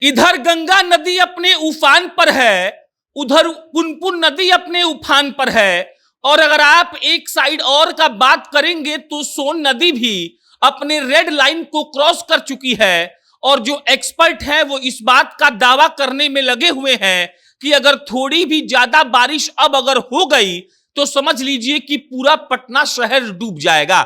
इधर गंगा नदी अपने उफान पर है, उधर पुनपुन नदी अपने उफान पर है। और अगर आप एक साइड और का बात करेंगे तो सोन नदी भी अपने रेड लाइन को क्रॉस कर चुकी है। और जो एक्सपर्ट हैं वो इस बात का दावा करने में लगे हुए हैं कि अगर थोड़ी भी ज्यादा बारिश अब अगर हो गई तो समझ लीजिए कि पूरा पटना शहर डूब जाएगा।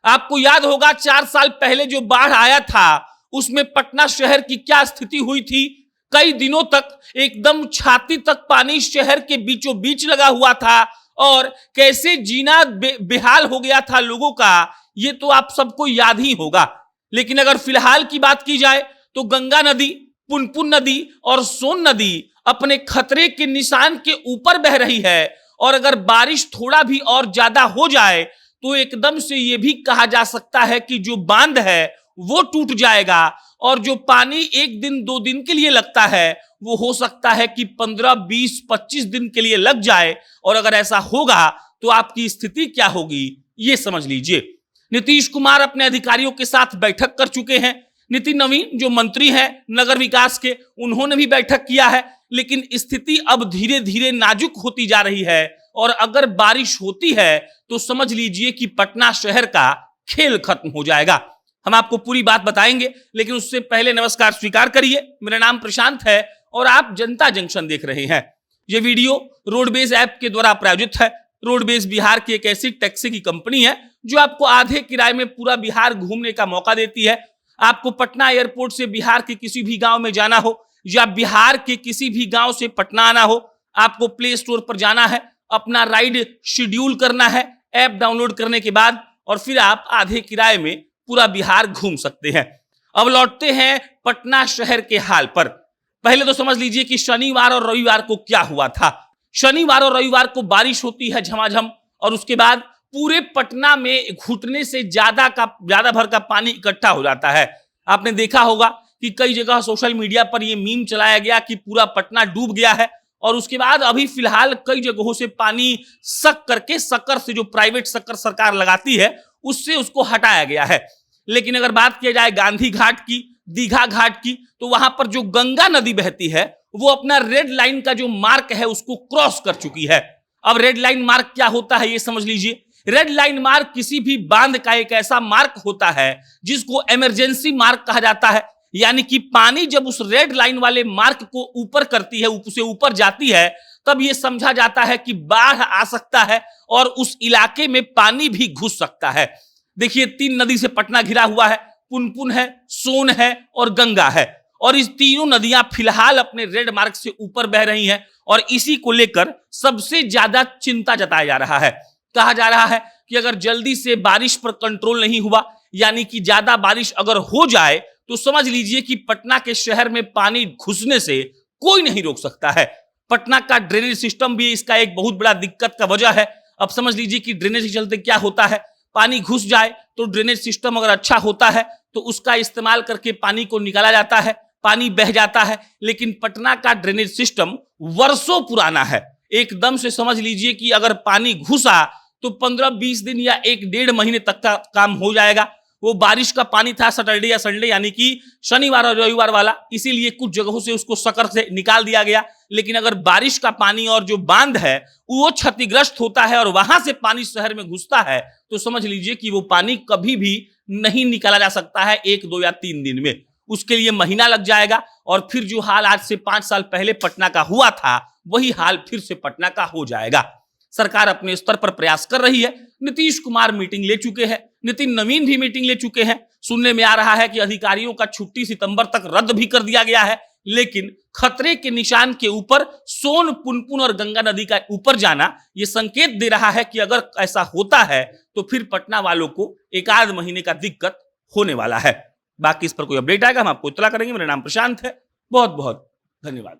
आपको याद होगा 4 साल पहले जो बाढ़ आया था उसमें पटना शहर की क्या स्थिति हुई थी। कई दिनों तक एकदम छाती तक पानी शहर के बीचों बीच लगा हुआ था और कैसे जीना बेहाल हो गया था लोगों का, ये तो आप सबको याद ही होगा। लेकिन अगर फिलहाल की बात की जाए तो गंगा नदी, पुनपुन नदी और सोन नदी अपने खतरे के निशान के ऊपर बह रही है। और अगर बारिश थोड़ा भी और ज्यादा हो जाए तो एकदम से यह भी कहा जा सकता है कि जो बांध है वो टूट जाएगा। और जो पानी 1 दिन 2 दिन के लिए लगता है वो हो सकता है कि 15, 20, 25 दिन के लिए लग जाए। और अगर ऐसा होगा तो आपकी स्थिति क्या होगी ये समझ लीजिए। नीतीश कुमार अपने अधिकारियों के साथ बैठक कर चुके हैं। नितिन नवीन जो मंत्री हैं नगर विकास के, उन्होंने भी बैठक किया है। लेकिन स्थिति अब धीरे धीरे नाजुक होती जा रही है और अगर बारिश होती है तो समझ लीजिए कि पटना शहर का खेल खत्म हो जाएगा। हम आपको पूरी बात बताएंगे, लेकिन उससे पहले नमस्कार स्वीकार करिए। मेरा नाम प्रशांत है और आप जनता जंक्शन देख रहे हैं। यह वीडियो रोडवेज ऐप के द्वारा प्रायोजित है। रोडवेज बिहार की एक ऐसी टैक्सी की कंपनी है जो आपको आधे किराए में पूरा बिहार घूमने का मौका देती है। आपको पटना एयरपोर्ट से बिहार के किसी भी गांव में जाना हो या बिहार के किसी भी गांव से पटना आना हो, आपको प्ले स्टोर पर जाना है, अपना राइड शेड्यूल करना है ऐप डाउनलोड करने के बाद, और फिर आप आधे किराए में पूरा बिहार घूम सकते हैं। अब लौटते हैं पटना शहर के हाल पर। पहले तो समझ लीजिए कि शनिवार और रविवार को क्या हुआ था। शनिवार और रविवार को बारिश होती है झमाझम और उसके बाद पूरे पटना में घुटने से ज्यादा भर का पानी इकट्ठा हो जाता है। आपने देखा होगा कि कई जगह सोशल मीडिया पर यह मीम चलाया गया कि पूरा पटना डूब गया है। और उसके बाद अभी फिलहाल कई जगहों से पानी शक्कर से जो प्राइवेट शक्कर सरकार लगाती है उससे उसको हटाया गया है। लेकिन अगर बात किया जाए गांधी घाट की, दीघा घाट की, तो वहां पर जो गंगा नदी बहती है वो अपना रेड लाइन का जो मार्क है उसको क्रॉस कर चुकी है। अब रेड लाइन मार्क क्या होता है ये समझ लीजिए। रेड लाइन मार्क किसी भी बांध का एक ऐसा मार्क होता है जिसको इमरजेंसी मार्क कहा जाता है। यानी कि पानी जब उस रेड लाइन वाले मार्क को ऊपर करती है, उससे ऊपर जाती है, तब यह समझा जाता है कि बाढ़ आ सकता है और उस इलाके में पानी भी घुस सकता है। देखिए 3 नदी से पटना घिरा हुआ है, पुनपुन है, सोन है और गंगा है। और इस तीनों नदियां फिलहाल अपने रेड मार्क से ऊपर बह रही हैं और इसी को लेकर सबसे ज्यादा चिंता जताया जा रहा है। कहा जा रहा है कि अगर जल्दी से बारिश पर कंट्रोल नहीं हुआ, यानी कि ज्यादा बारिश अगर हो जाए तो समझ लीजिए कि पटना के शहर में पानी घुसने से कोई नहीं रोक सकता है। पटना का ड्रेनेज सिस्टम भी इसका एक बहुत बड़ा दिक्कत का वजह है। अब समझ लीजिए कि ड्रेनेज के चलते क्या होता है, पानी घुस जाए तो ड्रेनेज सिस्टम अगर अच्छा होता है तो उसका इस्तेमाल करके पानी को निकाला जाता है, पानी बह जाता है। लेकिन पटना का ड्रेनेज सिस्टम वर्षों पुराना है। एकदम से समझ लीजिए कि अगर पानी घुसा तो 15-20 दिन या 1-1.5 महीने तक का काम हो जाएगा। वो बारिश का पानी था सैटरडे या संडे, यानी कि शनिवार और रविवार वाला, इसीलिए कुछ जगहों से उसको शक्कर से निकाल दिया गया। लेकिन अगर बारिश का पानी और जो बांध है वो क्षतिग्रस्त होता है और वहां से पानी शहर में घुसता है तो समझ लीजिए कि वो पानी कभी भी नहीं निकाला जा सकता है 1, 2 या 3 दिन में। उसके लिए महीना लग जाएगा और फिर जो हाल आज से 5 साल पहले पटना का हुआ था वही हाल फिर से पटना का हो जाएगा। सरकार अपने स्तर पर प्रयास कर रही है। नीतीश कुमार मीटिंग ले चुके हैं, नितिन नवीन भी मीटिंग ले चुके हैं। सुनने में आ रहा है कि अधिकारियों का छुट्टी सितंबर तक रद्द भी कर दिया गया है। लेकिन खतरे के निशान के ऊपर सोन, पुनपुन और गंगा नदी का ऊपर जाना यह संकेत दे रहा है कि अगर ऐसा होता है तो फिर पटना वालों को 1-8 महीने का दिक्कत होने वाला है। बाकी इस पर कोई अपडेट आएगा हम आपको इत्तला करेंगे। मेरा नाम प्रशांत है। बहुत बहुत धन्यवाद।